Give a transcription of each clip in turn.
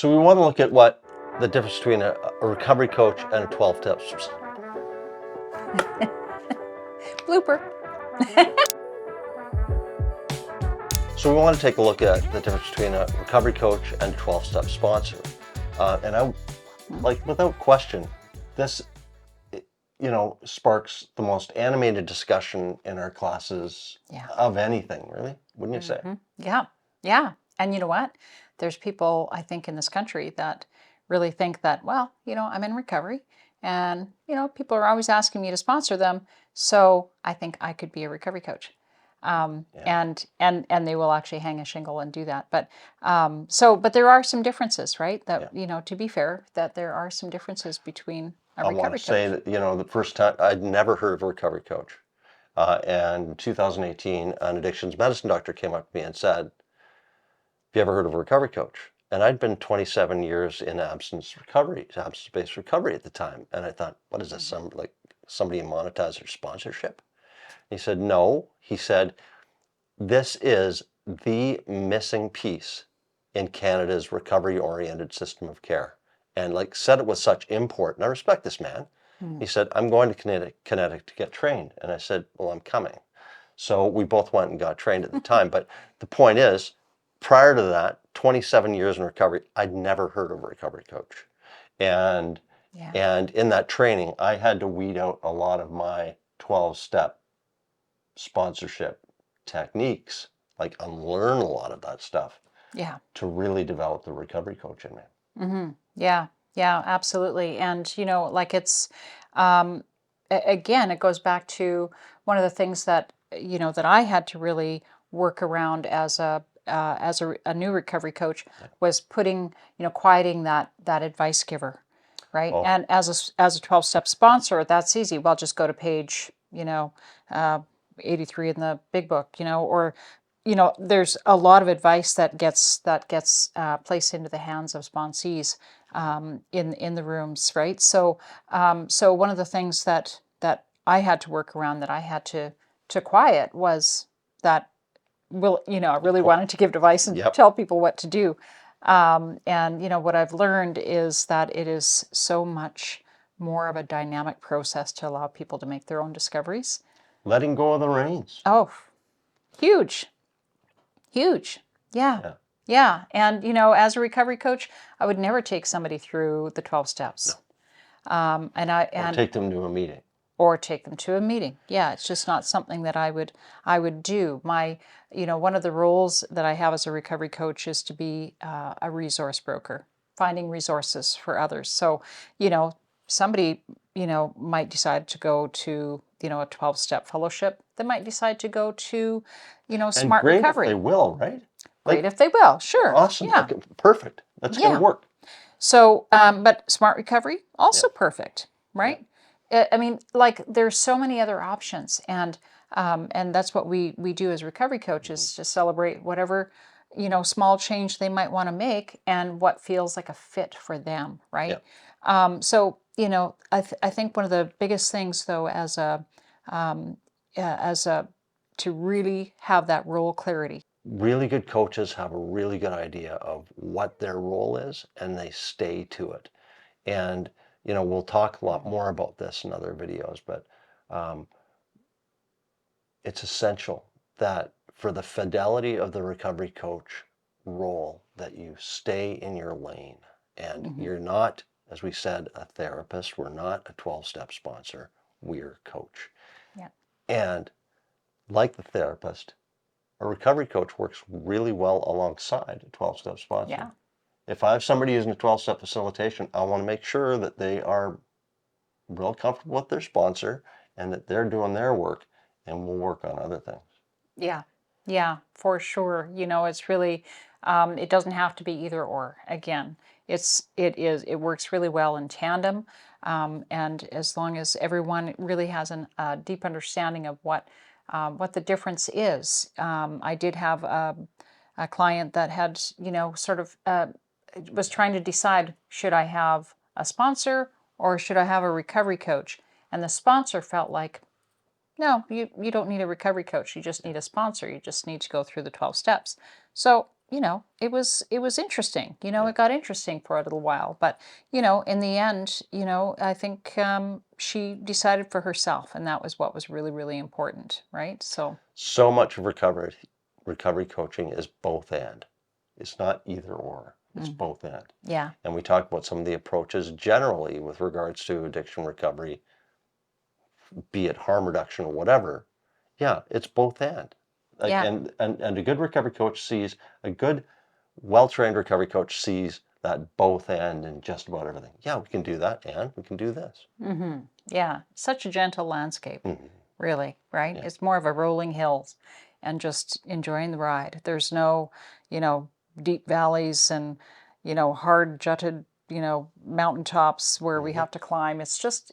So we want to look at what the difference between a recovery coach and a 12 steps. Blooper. So we want to take a look at the difference between a recovery coach and a 12-step sponsor. And I, like, without question, this, sparks the most animated discussion in our classes of anything, really, wouldn't you say? Yeah, yeah. And you know what? There's people, I think, in this country that really think that, well, I'm in recovery and, people are always asking me to sponsor them. So I think I could be a recovery coach. And they will actually hang a shingle and do that. But but there are some differences, right? That, to be fair, that there are some differences between a recovery coach. I want to say that, the first time I'd never heard of a recovery coach. And in 2018, an addictions medicine doctor came up to me and said, "Have you ever heard of a recovery coach?" And I'd been 27 years in abstinence-based recovery at the time. And I thought, what is this, somebody monetize their sponsorship? He said, no. He said, this is the missing piece in Canada's recovery-oriented system of care. And said it with such import. And I respect this man. He said, I'm going to Connecticut to get trained. And I said, well, I'm coming. So we both went and got trained at the time. But the point is, prior to that, 27 years in recovery, I'd never heard of a recovery coach. And in that training, I had to weed out a lot of my 12-step sponsorship techniques, unlearn a lot of that stuff. Yeah. To really develop the recovery coach in me. Yeah, absolutely. And, it's, again, it goes back to one of the things that, that I had to really work around as a new recovery coach was putting, quieting that advice giver, right? Oh. And as a 12-step sponsor, that's easy. Well, just go to page, 83 in the big book, or there's a lot of advice that gets placed into the hands of sponsees in the rooms, right? So so one of the things that I had to work around, that I had to quiet, was that I really wanted to give advice and tell people what to do. And what I've learned is that it is so much more of a dynamic process to allow people to make their own discoveries. Letting go of the reins. Oh, huge. Yeah. And, as a recovery coach, I would never take somebody through the 12 steps. No. Or take them to a meeting. Yeah, it's just not something that I would do. One of the roles that I have as a recovery coach is to be a resource broker, finding resources for others. So, somebody, might decide to go to, a 12-step fellowship. They might decide to go to, Smart Recovery. Recovery. If they will, right? Great if they will, sure. Awesome. Yeah. Okay, perfect. That's going to work. So, but Smart Recovery, also perfect, right? I mean, there's so many other options, and that's what we do as recovery coaches, to celebrate whatever, small change they might want to make and what feels like a fit for them, right? So, I think one of the biggest things, though, to really have that role clarity. Really good coaches have a really good idea of what their role is, and they stay to it. And, we'll talk a lot more about this in other videos, but it's essential that for the fidelity of the recovery coach role, that you stay in your lane. And you're not, as we said, a therapist. We're not a 12-step sponsor. We're a coach. Yeah. And like the therapist, a recovery coach works really well alongside a 12-step sponsor. Yeah. If I have somebody using a 12-step facilitation, I want to make sure that they are real comfortable with their sponsor and that they're doing their work, and we'll work on other things. Yeah, for sure. It's really, it doesn't have to be either or. Again, it works really well in tandem. And as long as everyone really has a deep understanding of what the difference is. I did have a client that had, sort of was trying to decide, should I have a sponsor or should I have a recovery coach? And the sponsor felt like, no, you don't need a recovery coach. You just need a sponsor. You just need to go through the 12 steps. So it was interesting. Yeah. It got interesting for a little while, but in the end, I think she decided for herself, and that was what was really, really important, right? So much of recovery coaching is both and. It's not either or. It's both and. Yeah, And we talk about some of the approaches generally with regards to addiction recovery, be it harm reduction or whatever. Yeah, it's both and. Like, yeah, and a good recovery coach sees, a good well-trained recovery coach sees that both and in just about everything. Yeah, we can do that, and we can do this. yeah. Such a gentle landscape, really, right? Yeah. It's more of a rolling hills, and just enjoying the ride. There's no, deep valleys and hard jutted mountaintops where we have to climb. It's just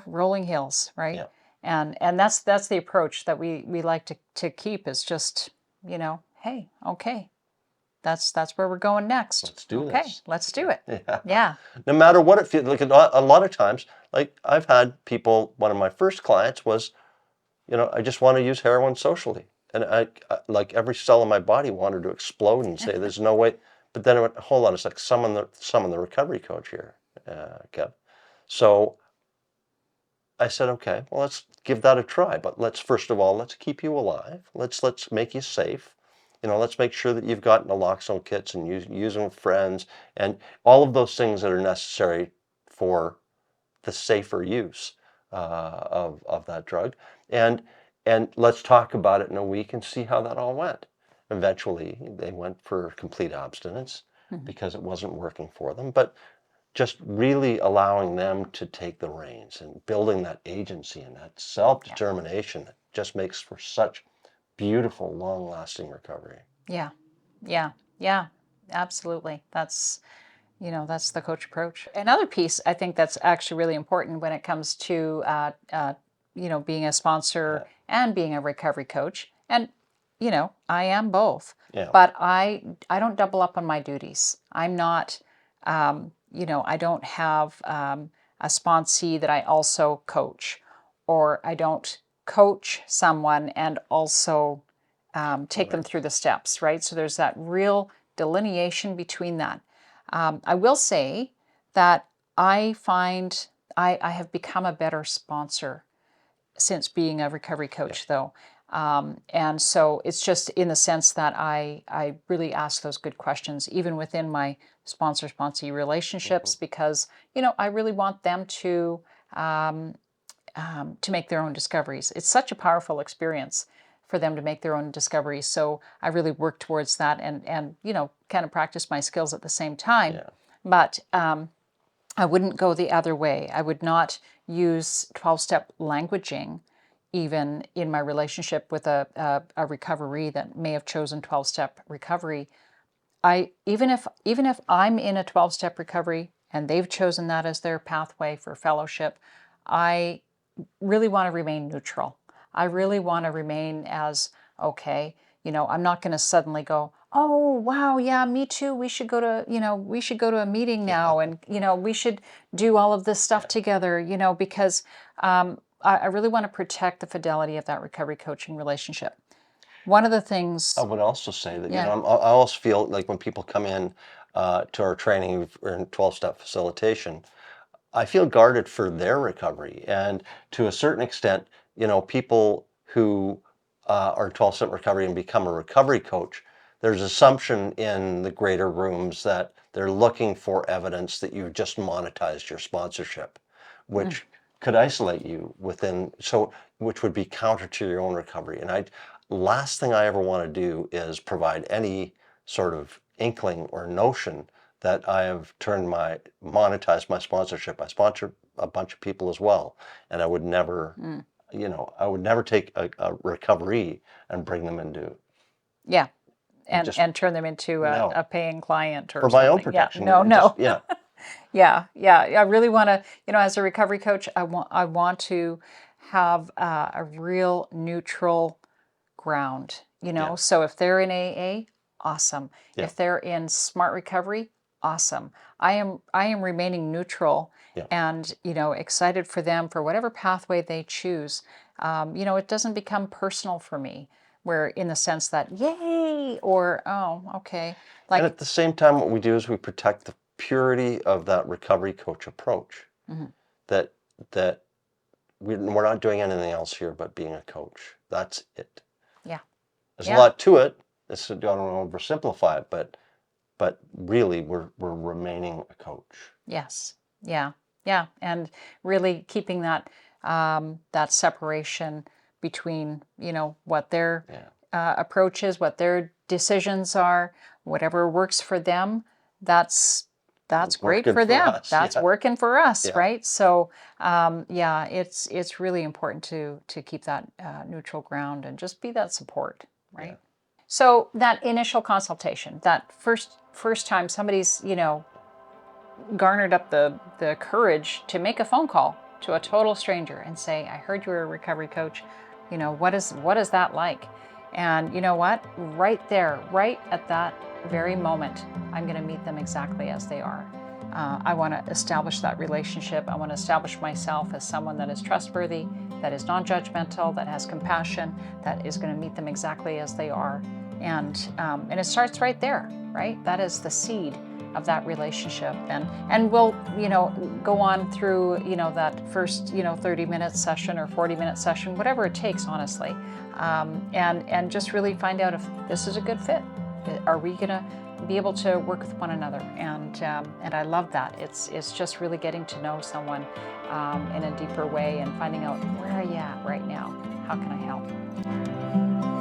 rolling hills, right? Yeah. And that's the approach that we like to keep, is just, hey, okay, that's where we're going next. Let's do Okay, this. let's do it. Yeah. Yeah. No matter what it feels like, a lot of times, like I've had people, one of my first clients was, I just want to use heroin socially. And like every cell in my body wanted to explode and say, there's no way. But then I went, hold on, it's like summon the recovery coach here, Kev. So I said, okay, well, let's give that a try. But first of all, let's keep you alive. Let's make you safe. Let's make sure that you've got naloxone kits and use them with friends and all of those things that are necessary for the safer use of that drug. And let's talk about it in a week and see how that all went. Eventually, they went for complete abstinence because it wasn't working for them. But just really allowing them to take the reins and building that agency and that self-determination that just makes for such beautiful, long-lasting recovery. Yeah. Yeah. Yeah. Absolutely. That's the coach approach. Another piece I think that's actually really important when it comes to being a sponsor and being a recovery coach. And I am both. Yeah. But I don't double up on my duties. I'm not. I don't have a sponsee that I also coach, or I don't coach someone and also take them through the steps, right? So there's that real delineation between that. I will say that I find I have become a better sponsor since being a recovery coach, though. And so it's just in the sense that I really ask those good questions, even within my sponsor-sponsee relationships, because, I really want them to make their own discoveries. It's such a powerful experience for them to make their own discoveries. So I really work towards that and kind of practice my skills at the same time. Yeah. But I wouldn't go the other way. I would not use 12-step languaging even in my relationship with a recovery that may have chosen 12-step recovery. Even if I'm in a 12-step recovery and they've chosen that as their pathway for fellowship, I really want to remain neutral. I really want to remain as, okay, I'm not going to suddenly go, oh, wow, yeah, me too. We should go to a meeting now, and, we should do all of this stuff together, because I really want to protect the fidelity of that recovery coaching relationship. One of the things, I would also say that, yeah, I also feel like when people come in to our training or in 12-step facilitation, I feel guarded for their recovery. And to a certain extent, people who are 12-step recovery and become a recovery coach, there's assumption in the greater rooms that they're looking for evidence that you've just monetized your sponsorship, which could isolate you which would be counter to your own recovery. And last thing I ever want to do is provide any sort of inkling or notion that I have monetized my sponsorship. I sponsor a bunch of people as well, and I would never, I would never take a recovery and bring them into yeah, just and turn them into no a paying client or for my own something. Yeah, protection. no, Just no. Yeah, yeah. I really want to, as a recovery coach, I want to have a real neutral ground, Yeah. So if they're in AA, awesome. Yeah. If they're in smart recovery, awesome. I am remaining neutral Yeah. and, excited for them for whatever pathway they choose. It doesn't become personal for me. where in the sense that yay or oh okay, And like at the same time, what we do is we protect the purity of that recovery coach approach. mhm, That that we're not doing anything else here but being a coach. That's it. yeah, There's a yeah, lot to it. I don't want to oversimplify it, but really we're remaining a coach. yes, yeah, yeah, and really keeping that that separation between what their Yeah. approach is, what their decisions are, whatever works for them. That's great Working for for them. us. That's Yeah. working for us, Yeah. right? So yeah, it's really important to keep that neutral ground and just be that support, Yeah. right? So that initial consultation, that first time somebody's garnered up the courage to make a phone call to a total stranger and say, I heard you're a recovery coach. What is that like? And you know what? Right there, right at that very moment, I'm going to meet them exactly as they are. I want to establish that relationship. I want to establish myself as someone that is trustworthy, that is non-judgmental, that has compassion, that is going to meet them exactly as they are. And it starts right there, right? That is the seed of that relationship, and we'll go on through that first 30-minute session or 40-minute session, whatever it takes, honestly, and just really find out if this is a good fit. Are we gonna be able to work with one another? And I love that. It's just really getting to know someone in a deeper way and finding out, where are you at right now? How can I help?